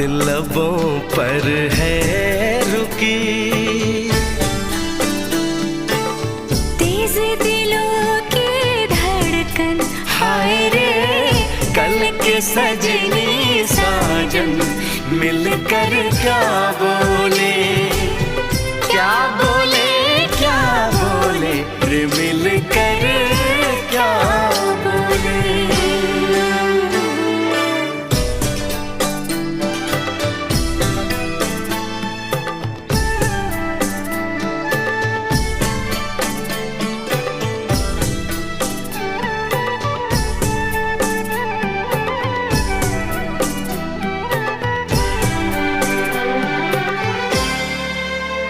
लबों पर है रुकी। तेज दिलों की धड़कन हाय रे कल के सजनी साजन मिलकर क्या